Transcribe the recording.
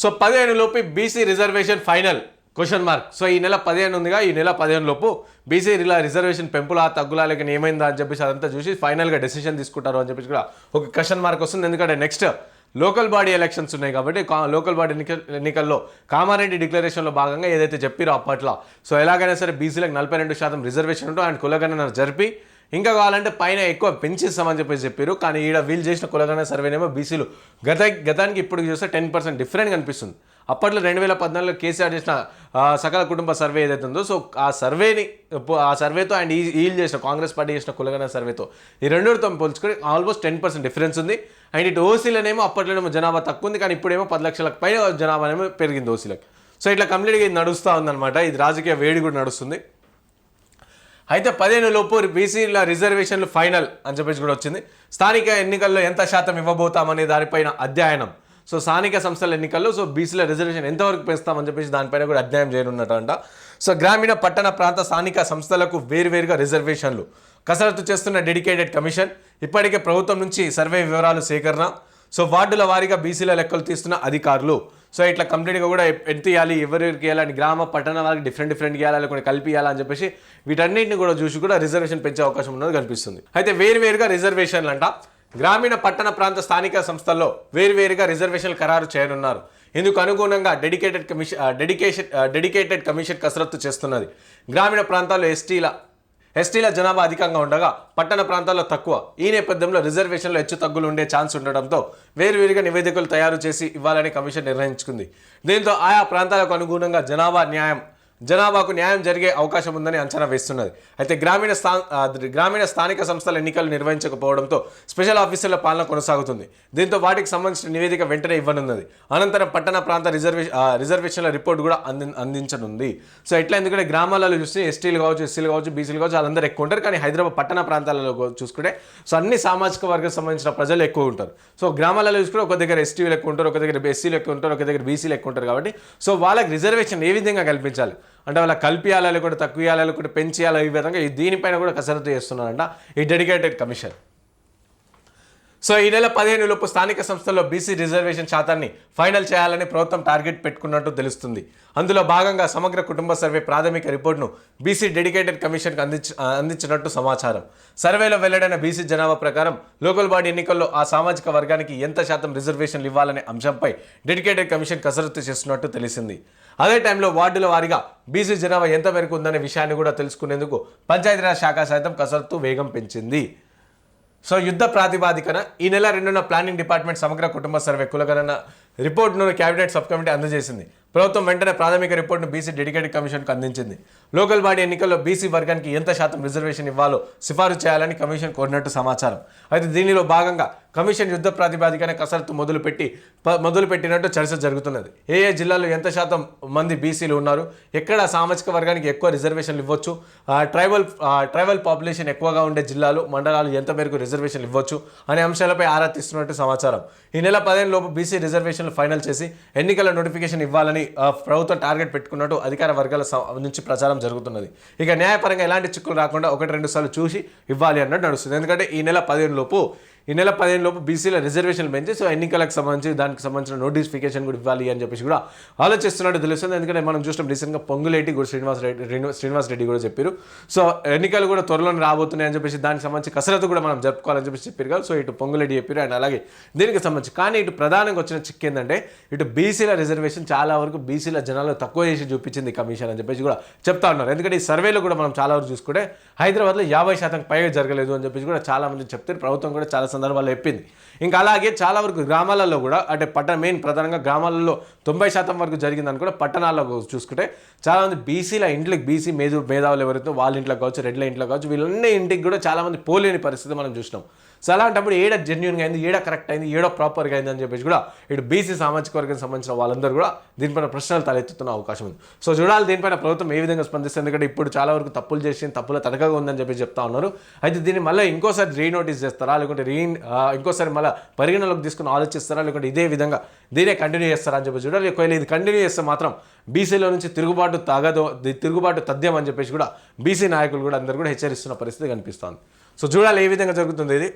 So 15 లోపు BC reservation final question mark. So ఈ నెల 15 ఉందిగా, ఈ నెల 15 లోపు బీసీ రిజర్వేషన్ పెంపులా తగ్గులా లేక ఏమైందా అని చెప్పేసి అదంతా చూసి ఫైనల్గా డెసిషన్ తీసుకుంటారు అని చెప్పేసి కూడా ఒక క్వశ్చన్ మార్క్ వస్తుంది. ఎందుకంటే నెక్స్ట్ లోకల్ బాడీ ఎలక్షన్స్ ఉన్నాయి కాబట్టి లోకల్ బాడీ ఎన్నికల్లో కామారెడ్డి డిక్లరేషన్లో భాగంగా ఏదైతే చెప్పారో అప్పట్లో, సో ఎలాగైనా సరే బీసీలకు 42% రిజర్వేషన్ ఉంటూ అండ్ కులగణన జరిపి ఇంకా కావాలంటే పైన ఎక్కువ పెంచిస్తామని చెప్పేసి చెప్పారు. కానీ ఈడ వీళ్ళు చేసిన కులగణన సర్వేనేమో బీసీలు గతానికి ఇప్పుడు చూస్తే 10% డిఫరెంట్ కనిపిస్తుంది. అప్పట్లో 2014లో కేసీఆర్ చేసిన సకల కుటుంబ సర్వే ఏదైతే ఉందో, సో ఆ సర్వేతో అండ్ వీళ్ళు చేసిన కాంగ్రెస్ పార్టీ చేసిన కులగణన సర్వేతో ఈ రెండుతో పోల్చుకొని ఆల్మోస్ట్ 10% డిఫరెన్స్ ఉంది. అండ్ ఇటు ఓసీలనేమో అప్పట్లోనేమో జనాభా తక్కువ ఉంది, కానీ ఇప్పుడేమో 10 లక్షలకు పైన జనాభా ఏమో పెరిగింది ఓసీలకు. సో ఇట్లా కంప్లీట్గా ఇది నడుస్తూ ఉందన్నమాట. ఇది రాజకీయ వేడి కూడా నడుస్తుంది. అయితే 15 లోపు బీసీల రిజర్వేషన్లు ఫైనల్ అని చెప్పేసి కూడా వచ్చింది. స్థానిక ఎన్నికల్లో ఎంత శాతం ఇవ్వబోతామనే దానిపైన అధ్యయనం. సో స్థానిక సంస్థల ఎన్నికల్లో సో బీసీల రిజర్వేషన్ ఎంతవరకు పెంచుతామని చెప్పేసి దానిపైన కూడా అధ్యయనం చేయనున్నట్టంట. సో గ్రామీణ పట్టణ ప్రాంత స్థానిక సంస్థలకు వేరువేరుగా రిజర్వేషన్లు కసరత్తు చేస్తున్న డెడికేటెడ్ కమిషన్. ఇప్పటికే ప్రభుత్వం నుంచి సర్వే వివరాలు సేకరణ. సో వార్డుల వారీగా బీసీల లెక్కలు తీస్తున్న అధికారులు. సో ఇట్లా కంప్లీట్గా కూడా ఎంత ఇవ్వాలి, ఎవరికి ఇవ్వాలని, గ్రామ పట్టణ వారికి డిఫరెంట్ ఇవ్వాలి, కొన్ని కలిపి ఇవ్వాలని చెప్పేసి వీటన్నిటిని కూడా చూసి కూడా రిజర్వేషన్ పెంచే అవకాశం ఉన్నది కనిపిస్తుంది. అయితే వేరువేరుగా రిజర్వేషన్లు అంట. గ్రామీణ పట్టణ ప్రాంత స్థానిక సంస్థల్లో వేరువేరుగా రిజర్వేషన్లు ఖరారు చేయనున్నారు. ఇందుకు అనుగుణంగా డెడికేటెడ్ కమిషన్ కసరత్తు చేస్తున్నది. గ్రామీణ ప్రాంతాల్లో ఎస్టీల జనాభా అధికంగా ఉండగా పట్టణ ప్రాంతాల్లో తక్కువ. ఈ నేపథ్యంలో రిజర్వేషన్లో హెచ్చు తగ్గులు ఉండే ఛాన్స్ ఉండడంతో వేరువేరుగా నివేదికలు తయారు చేసి ఇవ్వాలని కమిషన్ నిర్ణయించుకుంది. దీంతో ఆయా ప్రాంతాలకు అనుగుణంగా జనాభాకు న్యాయం జరిగే అవకాశం ఉందని అంచనా వేస్తున్నది. అయితే గ్రామీణ స్థానిక సంస్థల ఎన్నికలు నిర్వహించకపోవడంతో స్పెషల్ ఆఫీసర్ల పాలన కొనసాగుతుంది. దీంతో వాటికి సంబంధించిన నివేదిక వెంటనే ఇవ్వనున్నది. అనంతరం పట్టణ ప్రాంత రిజర్వేషన్ల రిపోర్ట్ కూడా అందించనుంది. సో ఇట్లా ఎందుకంటే గ్రామాలలో చూస్తే ఎస్టీలు కావచ్చు, ఎస్సీలు కావచ్చు, బీసీలు కావచ్చు, వాళ్ళందరూ ఎక్కువ ఉంటారు. కానీ హైదరాబాద్ పట్టణ ప్రాంతాలలో చూసుకుంటే సో అన్ని సామాజిక వర్గానికి సంబంధించిన ప్రజలు ఎక్కువ ఉంటారు. సో గ్రామాలలో చూసుకుంటే ఒక దగ్గర ఎస్టీలు ఎక్కువ ఉంటారు, ఒక దగ్గర ఎస్సీలు ఎక్కువ ఉంటారు, ఒక దగ్గర బీసీలు ఎక్కువ ఉంటారు. కాబట్టి సో వాళ్ళకి రిజర్వేషన్ ఏ విధంగా కల్పించాలి అంటే వాళ్ళ కల్పియాలా లేకుంటే తక్కువ ఇవ్వాలా లేకుంటే పెంచేయాలా, ఈ విధంగా దీనిపైన కూడా కసరత్తు చేస్తున్నారంట ఈ డెడికేటెడ్ కమిషన్. సో ఈ నెల 15 లోపు స్థానిక సంస్థల్లో బీసీ రిజర్వేషన్ శాతాన్ని ఫైనల్ చేయాలని ప్రభుత్వం టార్గెట్ పెట్టుకున్నట్టు తెలుస్తుంది. అందులో భాగంగా సమగ్ర కుటుంబ సర్వే ప్రాథమిక రిపోర్టును బీసీ డెడికేటెడ్ కమిషన్కి అందించినట్టు సమాచారం. సర్వేలో వెల్లడైన బీసీ జనాభా ప్రకారం లోకల్ బాడీ ఎన్నికల్లో ఆ సామాజిక వర్గానికి ఎంత శాతం రిజర్వేషన్లు ఇవ్వాలనే అంశంపై డెడికేటెడ్ కమిషన్ కసరత్తు చేస్తున్నట్టు తెలిసింది. అదే టైంలో వార్డుల వారీగా బీసీ జనాభా ఎంత మేరకు ఉందనే విషయాన్ని కూడా తెలుసుకునేందుకు పంచాయతీరాజ్ శాఖ సైతం కసరత్తు వేగం పెంచింది. సో యుద్ధ ప్రాతిపాదికన ఈ నెల 2న ప్లానింగ్ డిపార్ట్మెంట్ సమగ్ర కుటుంబ సర్వే కులగణన రిపోర్టును కేబినెట్ సబ్ కమిటీ అందజేసింది. ప్రభుత్వం వెంటనే ప్రాథమిక రిపోర్టును బీసీ డెడికేటెడ్ కమిషన్కు అందించింది. లోకల్ బాడీ ఎన్నికల్లో బీసీ వర్గానికి ఎంత శాతం రిజర్వేషన్ ఇవ్వాలో సిఫారసు చేయాలని కమిషన్ కోరినట్టు సమాచారం. అయితే దీనిలో భాగంగా కమిషన్ యుద్ధ ప్రాతిపాదికన కసరత్తు మొదలుపెట్టినట్టు చర్చ జరుగుతున్నది. ఏ జిల్లాలో ఎంత శాతం మంది బీసీలు ఉన్నారు, ఎక్కడ సామాజిక వర్గానికి ఎక్కువ రిజర్వేషన్లు ఇవ్వచ్చు, ట్రైబల్ పాపులేషన్ ఎక్కువగా ఉండే జిల్లాలు, మండలాలు ఎంత మేరకు రిజర్వేషన్లు ఇవ్వచ్చు అనే అంశాలపై ఆరా తీస్తున్నట్టు సమాచారం. ఈ నెల 15 లోపు బీసీ రిజర్వేషన్లు ఫైనల్ చేసి ఎన్నికల నోటిఫికేషన్ ఇవ్వాలని ప్రభుత్వం టార్గెట్ పెట్టుకున్నట్టు అధికార వర్గాల నుంచి ప్రచారం జరుగుతున్నది. ఇక న్యాయపరంగా ఎలాంటి చిక్కులు రాకుండా 1-2 సార్లు చూసి ఇవ్వాలి అన్నట్టు నడుస్తుంది. ఎందుకంటే ఈ నెల 15 లోపు బీసీల రిజర్వేషన్లు పెంచి సో ఎన్నికలకు సంబంధించి దానికి సంబంధించిన నోటిఫికేషన్ కూడా ఇవ్వాలి అని చెప్పేసి కూడా ఆలోచిస్తున్నట్టు తెలుస్తుంది. ఎందుకంటే మనం చూసినాం రీసెంట్గా పొంగులేటి కూడా శ్రీనివాస్ రెడ్డి కూడా చెప్పారు. సో ఎన్నికలు కూడా త్వరలోనే రాబోతున్నాయి అని చెప్పేసి దానికి సంబంధించి కసరత్తు కూడా మనం జరుపుకోవాలని చెప్పేసి చెప్పారు కదా. సో ఇటు పొంగులేటి చెప్పారు అండ్ అలాగే దీనికి సంబంధించి. కానీ ఇటు ప్రధానంగా వచ్చిన చిక్కు ఏంటంటే ఇటు బీసీల రిజర్వేషన్ చాలా వరకు బీసీల జనాలు తక్కువ చేసి చూపించింది కమిషన్ అని చెప్పేసి కూడా చెప్తా ఉన్నారు. ఎందుకంటే ఈ సర్వేలో కూడా మనం చాలా వరకు చూసుకుంటే హైదరాబాద్లో 50% పైగా జరగలేదు అని చెప్పేసి కూడా చాలా మంది చెప్తారు. ప్రభుత్వం కూడా చాలా సందర్భాల్లో చెప్పింది. ఇంకా అలాగే చాలా వరకు గ్రామాలలో కూడా అంటే ప్రధానంగా గ్రామాలలో 90% వరకు జరిగిందని కూడా పట్టణాల్లో చూసుకుంటే చాలామంది బీసీల ఇంట్లోకి బీసీ మేధావులు ఎవరైతే వాళ్ళ ఇంట్లో కావచ్చు, రెడ్ల ఇంట్లో కావచ్చు, వీళ్ళన్నీ ఇంటికి కూడా చాలామంది పోలేని పరిస్థితి మనం చూసినాం. సో అలాంటప్పుడు ఏడ జెన్యున్గా అయింది, ఏడ కరెక్ట్ అయింది, ఏడో ప్రాపర్గా అయింది అని చెప్పేసి కూడా ఇటు బీసీ సామాజిక వర్గానికి సంబంధించిన వాళ్ళందరూ కూడా దీనిపైన ప్రశ్నలు తలెత్తుతున్న అవకాశం ఉంది. సో చూడాలి దీనిపైన ప్రభుత్వం ఏ విధంగా స్పందిస్తుంది. ఎందుకంటే ఇప్పుడు చాలా వరకు తప్పులు చేసి తప్పుల తడకగా ఉందని చెప్పి చెప్తా ఉన్నారు. అయితే దీన్ని మళ్ళీ ఇంకోసారి రీనోటీస్ చేస్తారా, లేకుంటే ఇంకోసారి మళ్ళీ పరిగణలోకి తీసుకుని ఆలోచిస్తారా, లేకుంటే ఇదే విధంగా దీనే కంటిన్యూ చేస్తారా అని చెప్పి చూడాలి. ఒకవేళ ఇది కంటిన్యూ చేస్తే మాత్రం బీసీలో నుంచి తిరుగుబాటు తథ్యం అని చెప్పేసి కూడా బీసీ నాయకులు కూడా అందరూ కూడా హెచ్చరిస్తున్న పరిస్థితి కనిపిస్తోంది. సో చూడాలి ఏ విధంగా జరుగుతుంది ఇది.